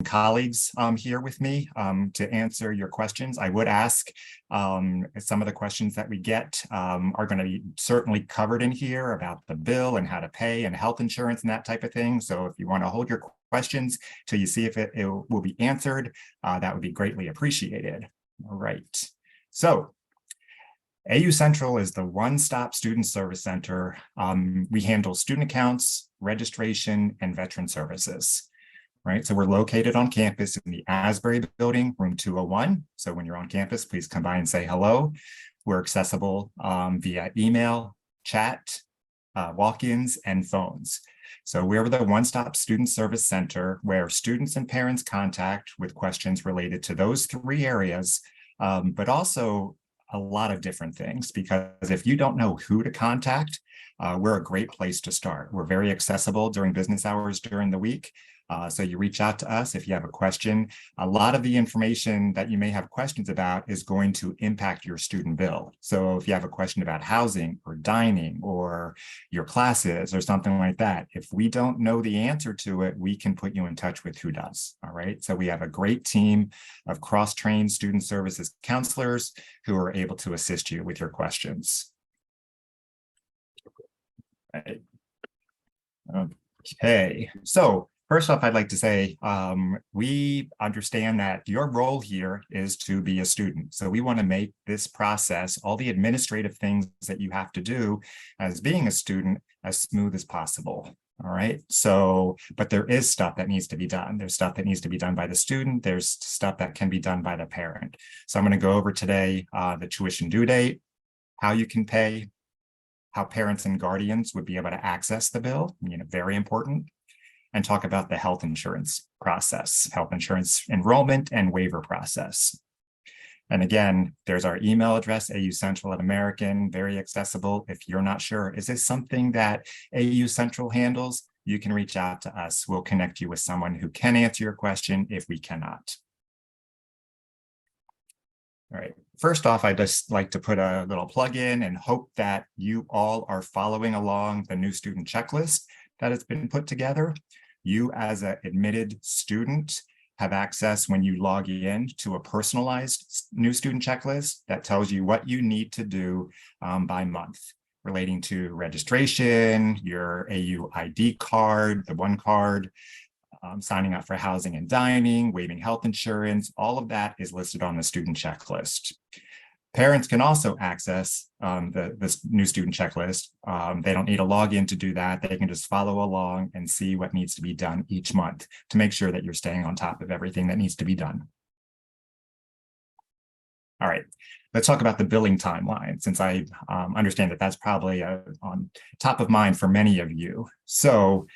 colleagues here with me to answer your questions. I would ask some of the questions that we get are going to be certainly covered in here about the bill and how to pay and health insurance and that type of thing. So if you want to hold your questions till you see if it will be answered, that would be greatly appreciated. All right. So AU Central is the one-stop student service center. We handle student accounts, registration, and veteran services. Right, so we're located on campus in the Asbury building, room 201. So when you're on campus, please come by and say hello. We're accessible via email, chat, walk-ins, and phones. So we're the one-stop student service center where students and parents contact with questions related to those three areas, but also a lot of different things, because if you don't know who to contact, we're a great place to start. We're very accessible during business hours during the week. So you reach out to us if you have a question. A lot of the information that you may have questions about is going to impact your student bill. So if you have a question about housing or dining or your classes or something like that, if we don't know the answer to it, we can put you in touch with who does. All right. So we have a great team of cross-trained student services counselors who are able to assist you with your questions. Right. Okay. So first off, I'd like to say we understand that your role here is to be a student. So we want to make this process, all the administrative things that you have to do as being a student, as smooth as possible. All right. So, but there is stuff that needs to be done. There's stuff that needs to be done by the student. There's stuff that can be done by the parent. So I'm going to go over today the tuition due date, how you can pay, how parents and guardians would be able to access the bill, very important, and talk about the health insurance process, health insurance enrollment and waiver process. And again, there's our email address, AUCentral@American, very accessible. If you're not sure, is this something that AU Central handles? You can reach out to us. We'll connect you with someone who can answer your question if we cannot. All right. First off, I'd just like to put a little plug in and hope that you all are following along the new student checklist that has been put together. You as an admitted student have access when you log in to a personalized new student checklist that tells you what you need to do by month relating to registration, your AU ID card, the one card, signing up for housing and dining, waiving health insurance, all of that is listed on the student checklist. Parents can also access this new student checklist. They don't need to log in to do that. They can just follow along and see what needs to be done each month to make sure that you're staying on top of everything that needs to be done. All right, let's talk about the billing timeline, since I understand that that's probably on top of mind for many of you. So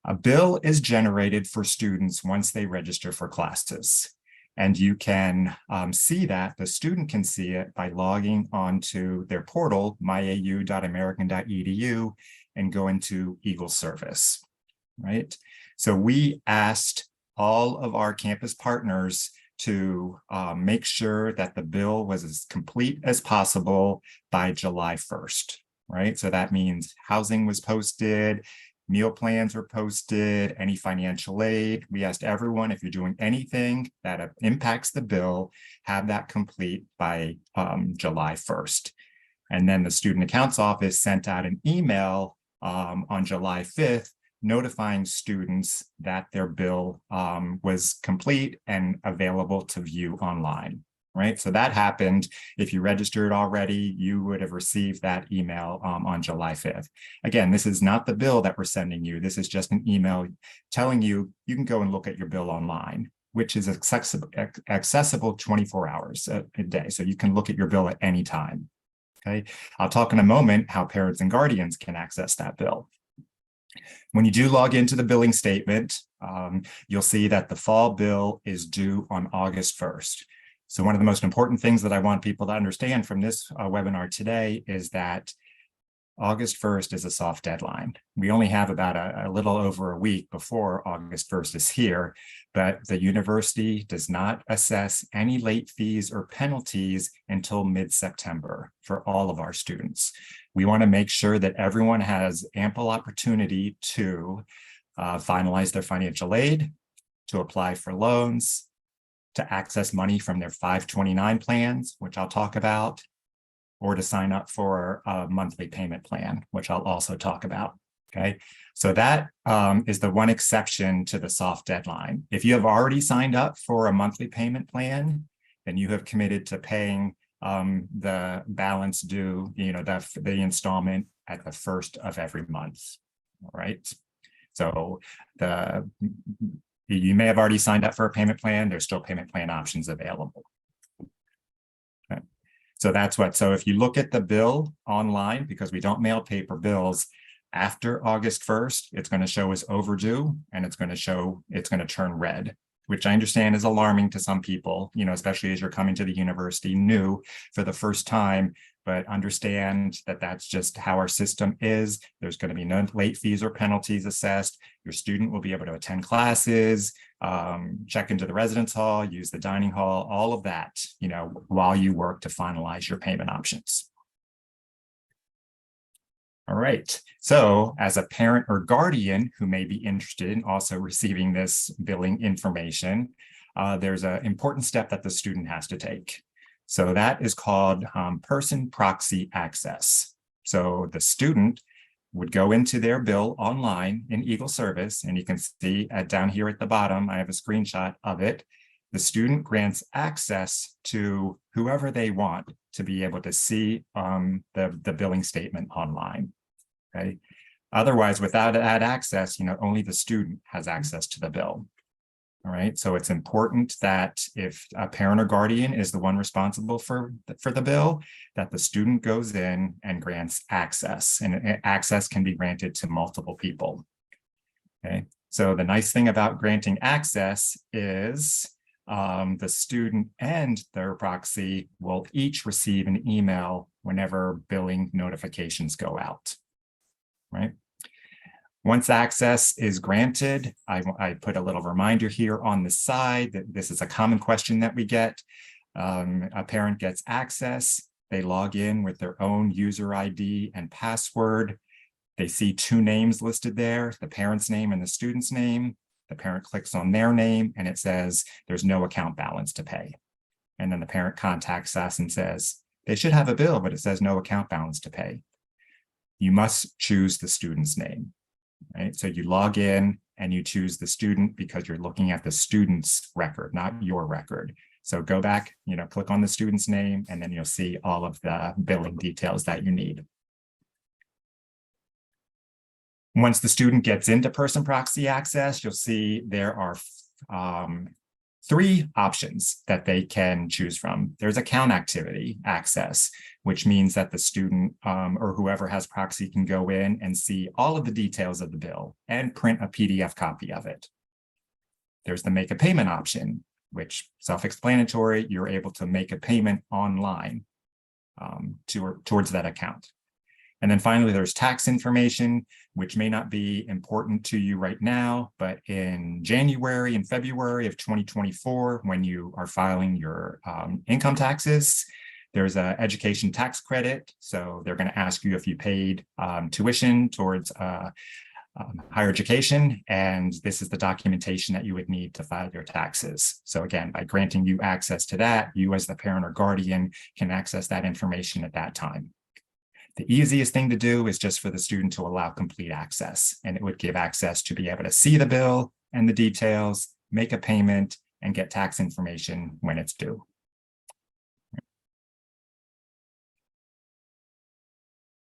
a bill is generated for students once they register for classes. And you can see that, the student can see it by logging onto their portal, myau.american.edu, and go into Eagle Service, right? So we asked all of our campus partners to make sure that the bill was as complete as possible by July 1st, right? So that means housing was posted, meal plans were posted, any financial aid. We asked everyone, if you're doing anything that impacts the bill, have that complete by July 1st. And then the Student Accounts Office sent out an email on July 5th notifying students that their bill was complete and available to view online. Right, so that happened. If you registered already, you would have received that email on July 5th. Again, this is not the bill that we're sending you. This is just an email telling you you can go and look at your bill online, which is accessible 24 hours a day. So you can look at your bill at any time. Okay, I'll talk in a moment how parents and guardians can access that bill. When you do log into the billing statement, you'll see that the fall bill is due on August 1st. So one of the most important things that I want people to understand from this webinar today is that August 1st is a soft deadline. We only have about a little over a week before August 1st is here, but the university does not assess any late fees or penalties until mid-September for all of our students. We want to make sure that everyone has ample opportunity to finalize their financial aid, to apply for loans, to access money from their 529 plans, which I'll talk about, or to sign up for a monthly payment plan, which I'll also talk about. Okay, so that is the one exception to the soft deadline. If you have already signed up for a monthly payment plan, then you have committed to paying the balance due, the installment at the first of every month. All right. So you may have already signed up for a payment plan. There's still payment plan options available. Okay. So that's so if you look at the bill online, because we don't mail paper bills, after August 1st, it's going to show as overdue, and it's going to turn red, which I understand is alarming to some people, especially as you're coming to the university new for the first time, but understand that that's just how our system is. There's going to be no late fees or penalties assessed. Your student will be able to attend classes, check into the residence hall, use the dining hall, all of that, while you work to finalize your payment options. All right, so as a parent or guardian who may be interested in also receiving this billing information, there's an important step that the student has to take. So that is called person proxy access. So the student would go into their bill online in Eagle Service, and you can see down here at the bottom, I have a screenshot of it. The student grants access to whoever they want to be able to see the billing statement online. Okay. Otherwise, without that access, only the student has access to the bill. All right. So it's important that if a parent or guardian is the one responsible for the bill, that the student goes in and grants access, and access can be granted to multiple people. Okay. So the nice thing about granting access is the student and their proxy will each receive an email whenever billing notifications go out. Right. Once access is granted, I put a little reminder here on the side that this is a common question that we get. A parent gets access, they log in with their own user ID and password. They see two names listed there, the parent's name and the student's name. The parent clicks on their name and it says there's no account balance to pay. And then the parent contacts us and says they should have a bill, but it says no account balance to pay. You must choose the student's name, right? So you log in and you choose the student because you're looking at the student's record, not your record. So go back, click on the student's name, and then you'll see all of the billing details that you need. Once the student gets into person proxy access, you'll see there are three options that they can choose from. There's account activity access, which means that the student or whoever has proxy can go in and see all of the details of the bill and print a PDF copy of it. There's the make a payment option, which self-explanatory, you're able to make a payment online towards that account. And then finally, there's tax information, which may not be important to you right now, but in January and February of 2024, when you are filing your income taxes, there's an education tax credit. So they're going to ask you if you paid tuition towards higher education, and this is the documentation that you would need to file your taxes. So again, by granting you access to that, you as the parent or guardian can access that information at that time. The easiest thing to do is just for the student to allow complete access, and it would give access to be able to see the bill and the details, make a payment, and get tax information when it's due.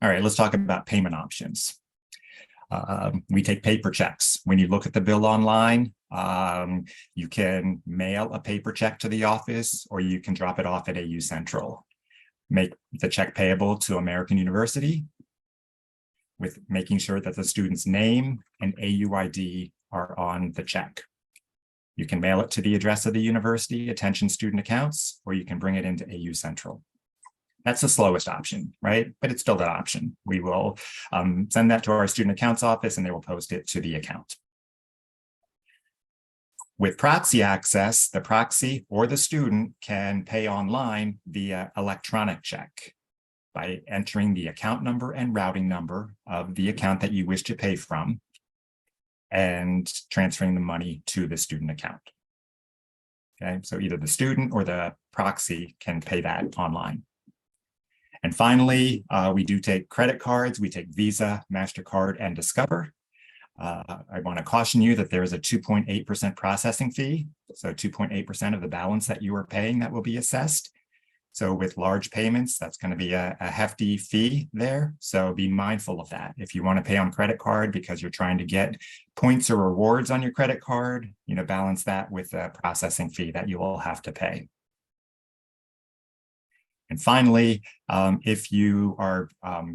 All right, let's talk about payment options. We take paper checks. When you look at the bill online, you can mail a paper check to the office, or you can drop it off at AU Central. Make the check payable to American University with making sure that the student's name and AUID are on the check. You can mail it to the address of the university, attention student accounts, or you can bring it into AU Central. That's the slowest option, right? But it's still an option. We will send that to our student accounts office and they will post it to the account. With proxy access, the proxy or the student can pay online via electronic check by entering the account number and routing number of the account that you wish to pay from. and transferring the money to the student account. Okay, so either the student or the proxy can pay that online. And finally, we do take credit cards. We take Visa, MasterCard, and Discover. I want to caution you that there is a 2.8% processing fee. So 2.8% of the balance that you are paying that will be assessed. So with large payments, that's going to be a hefty fee there. So be mindful of that. If you want to pay on credit card because you're trying to get points or rewards on your credit card, balance that with the processing fee that you will have to pay. And finally, if you are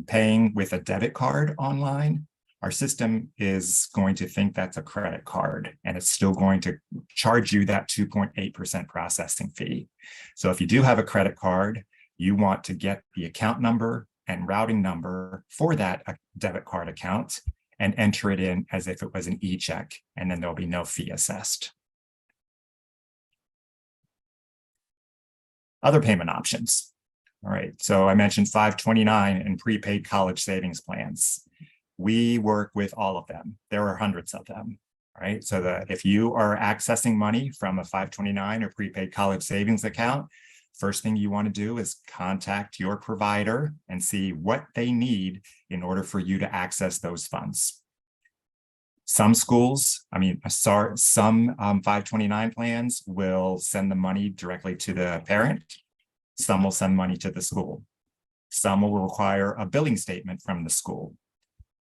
paying with a debit card online, our system is going to think that's a credit card, and it's still going to charge you that 2.8% processing fee. So if you do have a credit card, you want to get the account number and routing number for that debit card account and enter it in as if it was an e-check, and then there'll be no fee assessed. Other payment options. All right, so I mentioned 529 and prepaid college savings plans. We work with all of them. There are hundreds of them, right? So that if you are accessing money from a 529 or prepaid college savings account, first thing you want to do is contact your provider and see what they need in order for you to access those funds. Some schools, some 529 plans will send the money directly to the parent. Some will send money to the school. Some will require a billing statement from the school.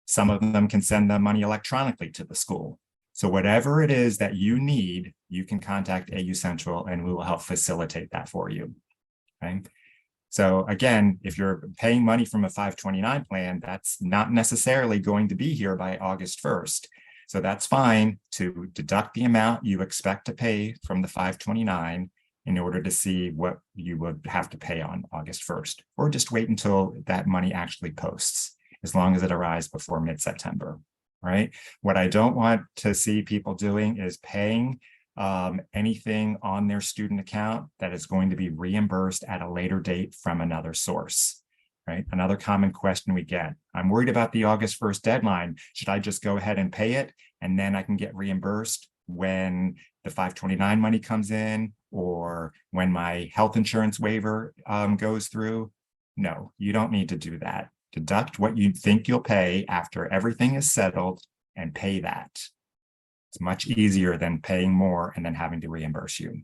Some of them can send the money electronically to the school. So whatever it is that you need, you can contact AU Central and we will help facilitate that for you. Okay. So again, if you're paying money from a 529 plan, that's not necessarily going to be here by August 1st. So that's fine to deduct the amount you expect to pay from the 529 in order to see what you would have to pay on August 1st, or just wait until that money actually posts, as long as it arrives before mid-September, right? What I don't want to see people doing is paying anything on their student account that is going to be reimbursed at a later date from another source, right? Another common question we get, I'm worried about the August 1st deadline. Should I just go ahead and pay it and then I can get reimbursed when the 529 money comes in or when my health insurance waiver goes through? No, you don't need to do that. Deduct what you think you'll pay after everything is settled and pay that. It's much easier than paying more and then having to reimburse you.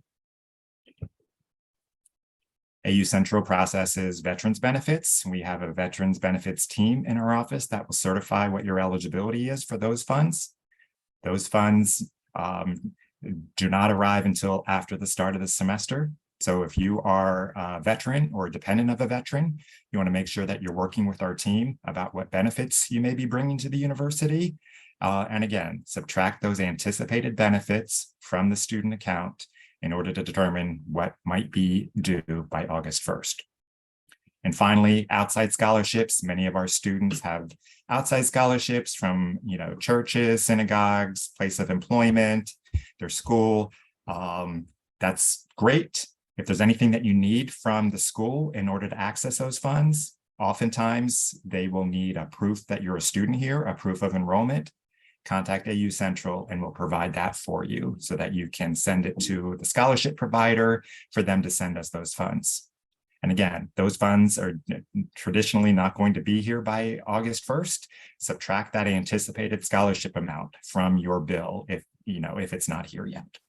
AU Central processes veterans benefits. We have a veterans benefits team in our office that will certify what your eligibility is for those funds. Those funds do not arrive until after the start of the semester. So if you are a veteran or a dependent of a veteran, you want to make sure that you're working with our team about what benefits you may be bringing to the university. And again, subtract those anticipated benefits from the student account in order to determine what might be due by August 1st. And finally, outside scholarships. Many of our students have outside scholarships from churches, synagogues, place of employment, their school. That's great. If there's anything that you need from the school in order to access those funds, oftentimes they will need a proof that you're a student here, a proof of enrollment. Contact AU Central and we'll provide that for you so that you can send it to the scholarship provider for them to send us those funds. And again, those funds are traditionally not going to be here by August 1st. Subtract that anticipated scholarship amount from your bill if it's not here yet.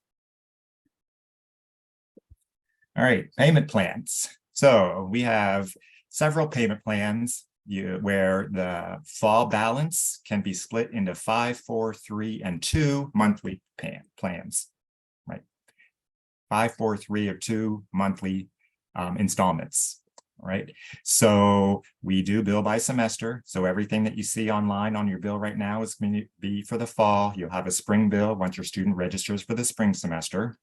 All right, payment plans. So we have several payment plans where the fall balance can be split into 5, 4, 3, and 2 monthly plans, right? 5, 4, 3, or 2 monthly installments, right? So we do bill by semester. So everything that you see online on your bill right now is going to be for the fall. You'll have a spring bill once your student registers for the spring semester.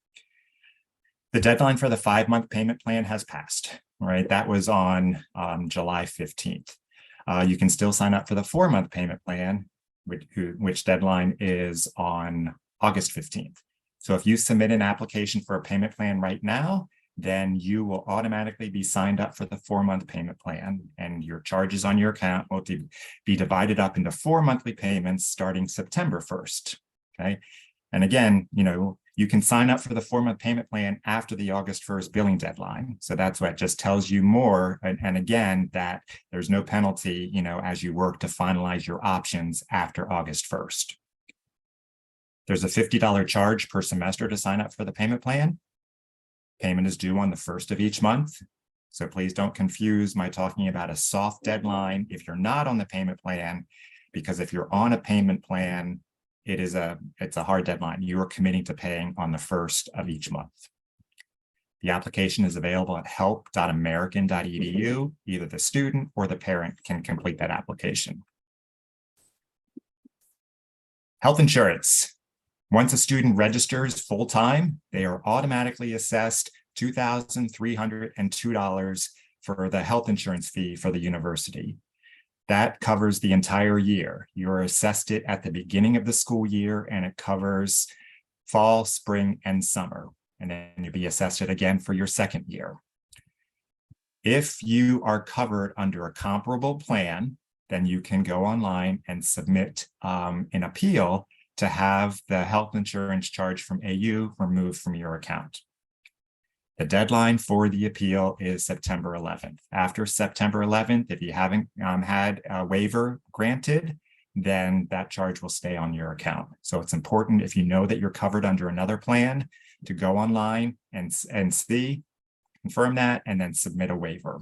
The deadline for the 5-month payment plan has passed, right? That was on July 15th. You can still sign up for the 4-month payment plan, which deadline is on August 15th. So if you submit an application for a payment plan right now, then you will automatically be signed up for the 4-month payment plan, and your charges on your account will be divided up into 4 monthly payments starting September 1st. okay? And again, you can sign up for the 4-month payment plan after the August 1st billing deadline. So that's what just tells you more. And again, that there's no penalty, as you work to finalize your options after August 1st. There's a $50 charge per semester to sign up for the payment plan. Payment is due on the 1st of each month. So please don't confuse my talking about a soft deadline if you're not on the payment plan, because if you're on a payment plan, it's a hard deadline. You are committing to paying on the 1st of each month. The application is available at help.american.edu. Either the student or the parent can complete that application. Health insurance. Once a student registers full-time, they are automatically assessed $2,302 for the health insurance fee for the university. That covers the entire year. You're assessed it at the beginning of the school year, and it covers fall, spring, and summer. And then you'll be assessed it again for your second year. If you are covered under a comparable plan, then you can go online and submit an appeal to have the health insurance charge from AU removed from your account. The deadline for the appeal is September 11th. After September 11th, if you haven't had a waiver granted, then that charge will stay on your account. So it's important, if you know that you're covered under another plan, to go online and see, confirm that, and then submit a waiver.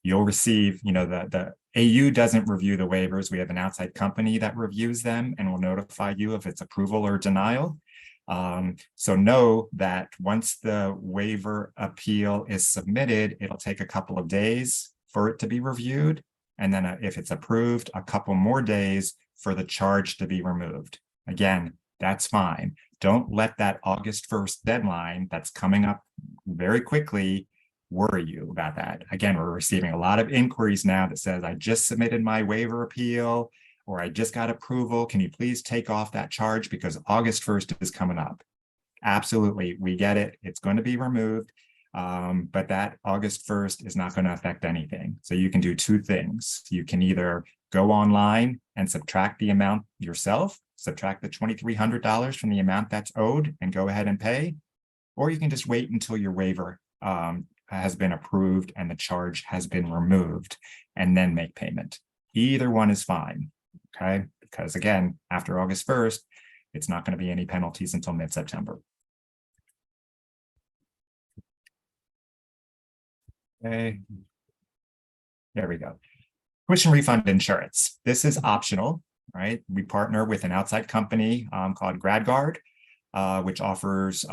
You'll receive, the AU doesn't review the waivers. We have an outside company that reviews them and will notify you if it's approval or denial. So know that once the waiver appeal is submitted, it'll take a couple of days for it to be reviewed. And then if it's approved, a couple more days for the charge to be removed. Again, that's fine. Don't let that August 1st deadline that's coming up very quickly worry you about that. Again, we're receiving a lot of inquiries now that says, I just submitted my waiver appeal, or I just got approval. Can you please take off that charge because August 1st is coming up? Absolutely, we get it. It's going to be removed, but that August 1st is not going to affect anything. So you can do two things. You can either go online and subtract the amount yourself, subtract the $2,300 from the amount that's owed and go ahead and pay, or you can just wait until your waiver has been approved and the charge has been removed and then make payment. Either one is fine. Okay, because again, after August 1st, it's not going to be any penalties until mid-September. Okay, there we go. Tuition refund insurance. This is optional, right? We partner with an outside company called GradGuard, which offers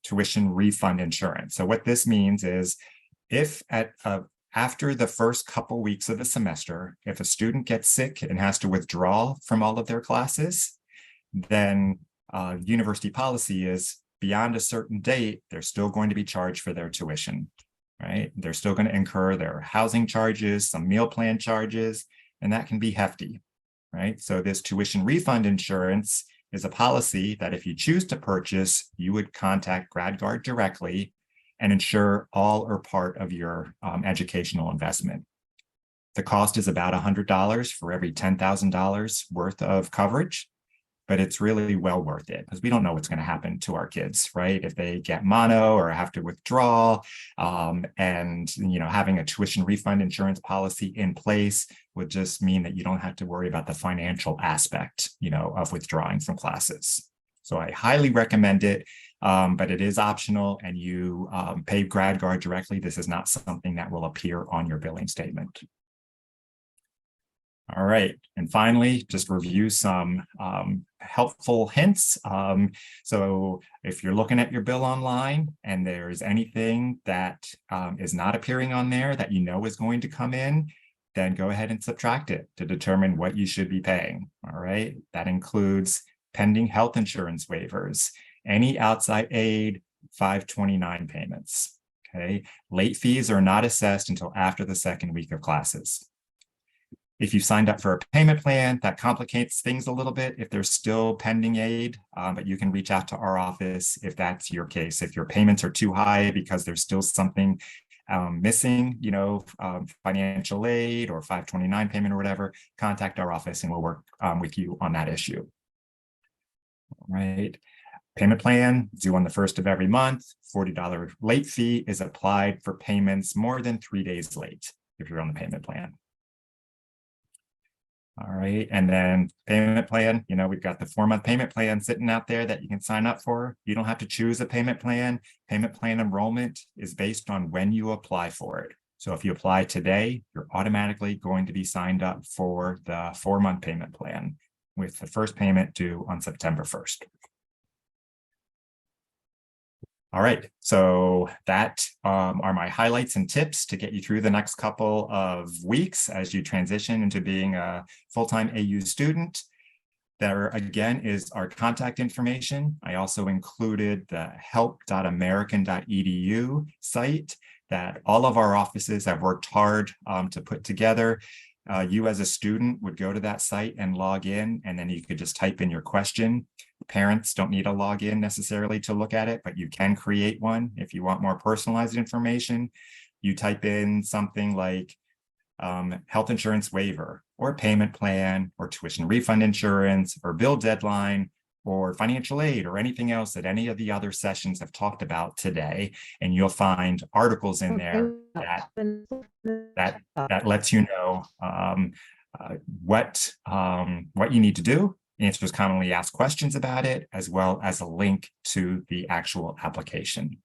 tuition refund insurance. So what this means is if after the first couple weeks of the semester, if a student gets sick and has to withdraw from all of their classes, then university policy is beyond a certain date, they're still going to be charged for their tuition, right? They're still going to incur their housing charges, some meal plan charges, and that can be hefty, right? So this tuition refund insurance is a policy that if you choose to purchase, you would contact GradGuard directly and insure all or part of your educational investment. The cost is about $100 for every $10,000 worth of coverage, but it's really well worth it because we don't know what's going to happen to our kids, right? If they get mono or have to withdraw, and having a tuition refund insurance policy in place would just mean that you don't have to worry about the financial aspect, of withdrawing from classes. So I highly recommend it. But it is optional and you pay GradGuard directly. This is not something that will appear on your billing statement. All right, and finally, just review some helpful hints. So if you're looking at your bill online and there's anything that is not appearing on there that is going to come in, then go ahead and subtract it to determine what you should be paying. All right, that includes pending health insurance waivers, any outside aid, 529 payments, okay? Late fees are not assessed until after the second week of classes. If you signed up for a payment plan, that complicates things a little bit if there's still pending aid, but you can reach out to our office if that's your case. If your payments are too high because there's still something missing, financial aid or 529 payment or whatever, contact our office and we'll work with you on that issue. right? Payment plan due on the 1st of every month. $40 late fee is applied for payments more than 3 days late if you're on the payment plan. All right, and then payment plan, we've got the 4-month payment plan sitting out there that you can sign up for. You don't have to choose a payment plan. Payment plan enrollment is based on when you apply for it. So if you apply today, you're automatically going to be signed up for the 4-month payment plan with the first payment due on September 1st. All right, so that are my highlights and tips to get you through the next couple of weeks as you transition into being a full-time AU student. There again is our contact information. I also included the help.american.edu site that all of our offices have worked hard to put together. You as a student would go to that site and log in, and then you could just type in your question. Parents don't need a login necessarily to look at it, but you can create one if you want more personalized information. You type in something like health insurance waiver or payment plan or tuition refund insurance or bill deadline or financial aid or anything else that any of the other sessions have talked about today. And you'll find articles in there that lets you know what you need to do, answers commonly asked questions about it, as well as a link to the actual application.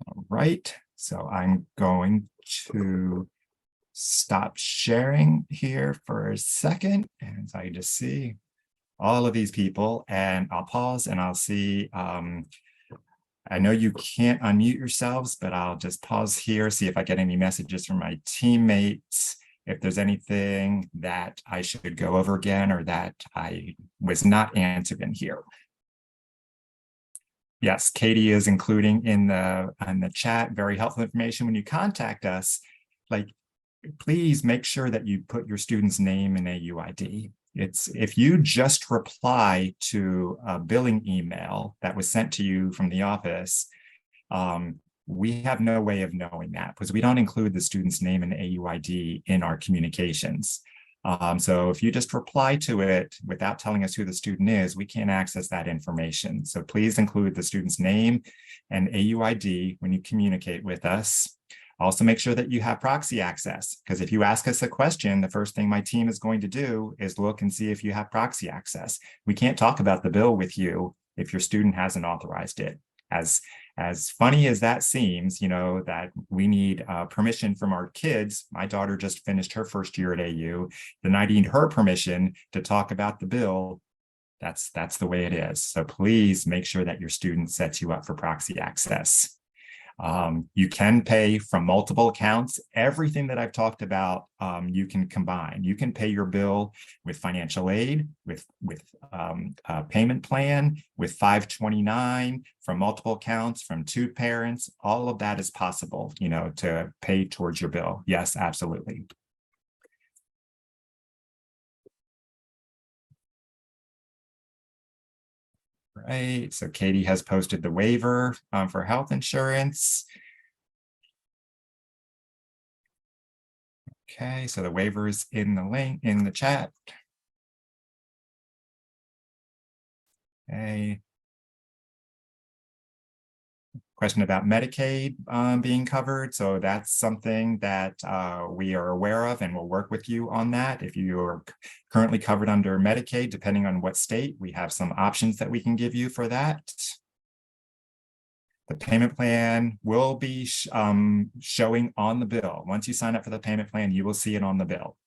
All right, so I'm going to stop sharing here for a second, and I just see all of these people, and I'll pause and I'll see. I know you can't unmute yourselves, but I'll just pause here, see if I get any messages from my teammates, if there's anything that I should go over again or that I was not answered in here. Yes, Katie is including in the chat very helpful information when you contact us. Like, please make sure that you put your student's name and AUID. If you just reply to a billing email that was sent to you from the office, we have no way of knowing that because we don't include the student's name and AUID in our communications. So if you just reply to it without telling us who the student is, we can't access that information. So please include the student's name and AUID when you communicate with us. Also make sure that you have proxy access, because if you ask us a question, the first thing my team is going to do is look and see if you have proxy access. We can't talk about the bill with you if your student hasn't authorized it. As funny as that seems, that we need permission from our kids. My daughter just finished her first year at AU. Then I need her permission to talk about the bill. That's the way it is. So please make sure that your student sets you up for proxy access. You can pay from multiple accounts. Everything that I've talked about, you can combine. You can pay your bill with financial aid, with a payment plan, with 529, from multiple accounts, from 2 parents. All of that is possible, to pay towards your bill. Yes, absolutely. Right, so Katie has posted the waiver for health insurance. Okay, so the waiver is in the link in the chat. Okay. Question about Medicaid being covered. So that's something that we are aware of and we'll work with you on that. If you are currently covered under Medicaid, depending on what state, we have some options that we can give you for that. The payment plan will be showing on the bill. Once you sign up for the payment plan, you will see it on the bill.